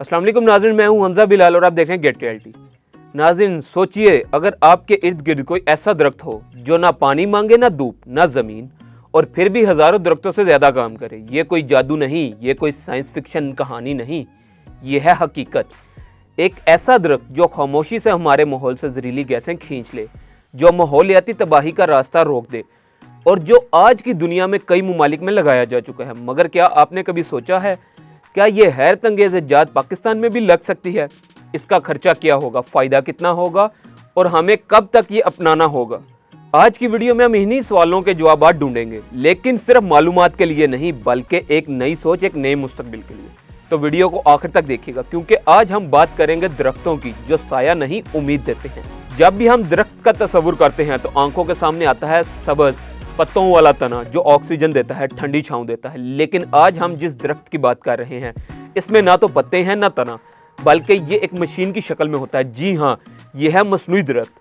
अस्सलाम वालेकुम नाज़रीन, मैं हूं हमजा बिलाल और आप देख रहे हैं गेट रियलिटी। नाज़रीन सोचिए, अगर आपके इर्द गिर्द कोई ऐसा दरख्त हो जो ना पानी मांगे, ना धूप, ना ज़मीन, और फिर भी हज़ारों दरख्तों से ज़्यादा काम करे। ये कोई जादू नहीं, ये कोई साइंस फिक्शन कहानी नहीं, ये है हकीकत। एक ऐसा दरख्त जो खामोशी से हमारे माहौल से जहरीली गैसें खींच ले, जो माहौलियाती तबाही का रास्ता रोक दे, और जो आज की दुनिया में कई ममालिक में लगाया जा चुका है। मगर क्या आपने कभी सोचा है, क्या ये हैरत अंगेज़ इजाद पाकिस्तान में भी लग सकती है? इसका खर्चा क्या होगा, फ़ायदा कितना होगा, और हमें कब तक ये अपनाना होगा? आज की वीडियो में हम इन्हीं सवालों के जवाब ढूंढेंगे, लेकिन सिर्फ मालूमात के लिए नहीं, बल्कि एक नई सोच, एक नए मुस्तकबिल के लिए। तो वीडियो को आखिर तक देखिएगा, क्योंकि आज हम बात करेंगे दरख्तों की जो साया नहीं उम्मीद देते हैं। जब भी हम दरख्त का तस्वुर करते हैं तो आंखों के सामने आता है सबज पत्तों वाला तना जो ऑक्सीजन देता है, ठंडी छांव देता है। लेकिन आज हम जिस दरख्त की बात कर रहे हैं, इसमें ना तो पत्ते हैं ना तना, बल्कि ये एक मशीन की शक्ल में होता है। जी हाँ, ये है मसनूई दरख्त,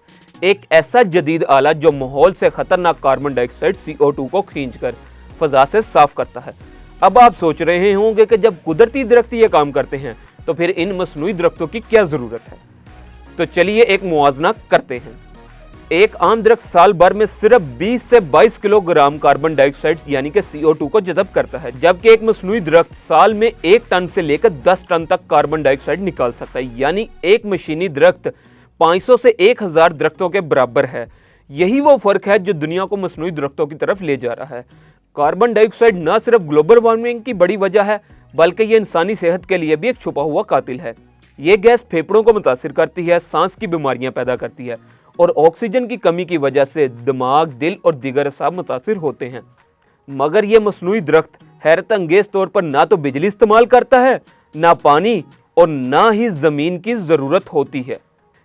एक ऐसा जदीद आला जो माहौल से खतरनाक कार्बन डाइऑक्साइड CO2 को खींचकर फजा से साफ करता है। अब आप सोच रहे होंगे कि जब कुदरती दरख्त ये काम करते हैं तो फिर इन मसनूई दरख्तों की क्या जरूरत है। तो चलिए एक मुआवजा करते हैं। एक आम दरख्त साल भर में सिर्फ 20 से 22 किलोग्राम कार्बन डाइऑक्साइड यानी कि CO2 को जज़ब करता है, जबकि एक मसनूई दरख्त साल में 1 टन से लेकर 10 टन तक कार्बन डाइऑक्साइड निकाल सकता है। यानी एक मशीनी दरख्त 500 से 1000 दरख्तों के बराबर है। यही वो फर्क है जो दुनिया को मसनूई दरख्तों की तरफ ले जा रहा है। कार्बन डाइऑक्साइड न सिर्फ ग्लोबल वार्मिंग की बड़ी वजह है, बल्कि ये इंसानी सेहत के लिए भी एक छुपा हुआ कातिल है। ये गैस फेफड़ों को मुतासिर करती है, सांस की बीमारियां पैदा करती है, और ऑक्सीजन की कमी की वजह से दिमाग, दिल और दीगर असाब मुतासिर होते हैं। मगर ये मसनूई दरख्त हैरत अंगेज तौर पर ना तो बिजली इस्तेमाल करता है, ना पानी, और ना ही ज़मीन की ज़रूरत होती है।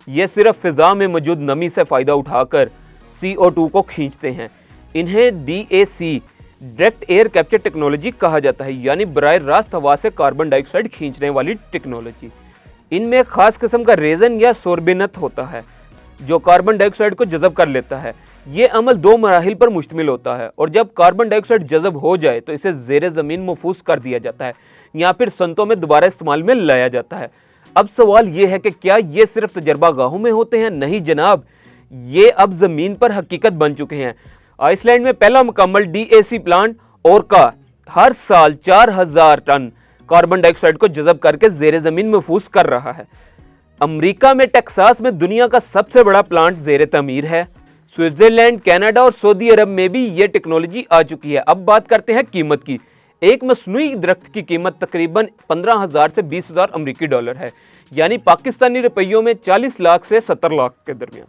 ये सिर्फ फिजा में मौजूद नमी से फ़ायदा उठाकर CO2 को खींचते हैं। इन्हें DAC direct air capture technology कहा जाता है, यानी बराह रास्त हवा से कार्बन डाइऑक्साइड खींचने वाली टेक्नोलॉजी। इनमें एक खास किस्म का रेजन या सोर्बेनत होता है जो कार्बन डाइऑक्साइड को जज़ब कर लेता है। ये अमल 2 मराहिल पर मुश्तमिल होता है, और जब कार्बन डाइऑक्साइड जज़ब हो जाए तो इसे ज़ेरे ज़मीन महफूज कर दिया जाता है, या फिर संतों में दोबारा इस्तेमाल में लाया जाता है। अब सवाल ये है कि क्या ये सिर्फ तजर्बा गाहों में होते हैं? नहीं जनाब, ये अब ज़मीन पर हकीकत बन चुके हैं। आइसलैंड में पहला मुकम्मल DAC प्लांट ओरका हर साल 4000 टन कार्बन डाइऑक्साइड को जज़ब करके ज़ेरे ज़मीन महफूज कर रहा है। अमेरिका में टेक्सास में दुनिया का सबसे बड़ा प्लांट ज़ेरे तमीर है। स्विट्जरलैंड, कनाडा और सऊदी अरब में भी ये टेक्नोलॉजी आ चुकी है। अब बात करते हैं कीमत की। एक मसनूई दरख्त की कीमत तकरीबन 15,000 से 20,000 अमरीकी डॉलर है, यानी पाकिस्तानी रुपयों में 40 लाख से 70 लाख के दरमियान।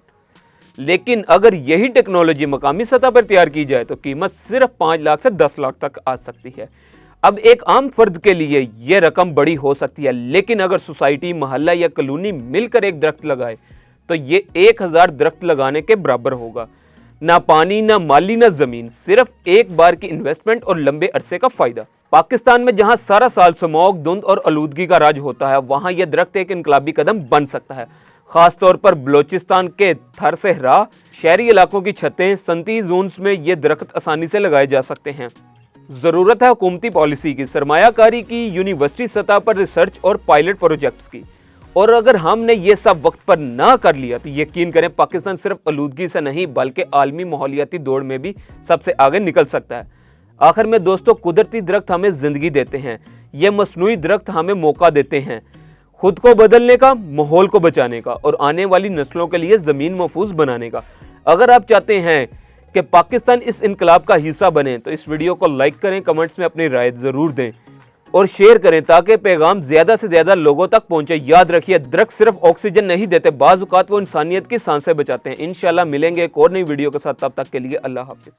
लेकिन अगर यही टेक्नोलॉजी मकामी सतह पर तैयार की जाए तो कीमत सिर्फ 5 लाख से 10 लाख तक आ सकती है। अब एक आम फर्द के लिए यह रकम बड़ी हो सकती है, लेकिन अगर सोसाइटी, मोहल्ला या कॉलोनी मिलकर एक दरख्त लगाए तो ये 1000 दरख्त लगाने के बराबर होगा। ना पानी, ना माली, ना जमीन, सिर्फ एक बार की इन्वेस्टमेंट और लंबे अरसे का फायदा। पाकिस्तान में जहां सारा साल स्मॉग, धुंध और आलूदगी का राज होता है, वहां यह दरख्त एक इनकलाबी कदम बन सकता है। खास तौर पर बलोचिस्तान के थर सहरा, शहरी इलाकों की छतें, सनती जोन्स में ये दरख्त आसानी से लगाए जा सकते हैं। ज़रूरत है हुकूमती पॉलिसी की, सरमायाकारी की, यूनिवर्सिटी सतह पर रिसर्च और पायलट प्रोजेक्ट्स की। और अगर हमने ये सब वक्त पर ना कर लिया तो यकीन करें पाकिस्तान सिर्फ आलूदगी से नहीं बल्कि आलमी माहौलियाती दौड़ में भी सबसे आगे निकल सकता है। आखिर में दोस्तों, कुदरती दरख्त हमें ज़िंदगी देते हैं, ये मसनूई दरख्त हमें मौका देते हैं खुद को बदलने का, माहौल को बचाने का, और आने वाली नस्लों के लिए ज़मीन महफूज बनाने का। अगर आप चाहते हैं कि पाकिस्तान इस इनकलाब का हिस्सा बने तो इस वीडियो को लाइक करें, कमेंट्स में अपनी राय ज़रूर दें और शेयर करें ताकि पैगाम ज़्यादा से ज़्यादा लोगों तक पहुंचे। याद रखिए, दरख्त सिर्फ ऑक्सीजन नहीं देते, बाज़ औक़ात वो इंसानियत की सांसें बचाते हैं। इंशाल्लाह मिलेंगे एक और नई वीडियो के साथ, तब तक के लिए अल्लाह हाफ़िज़।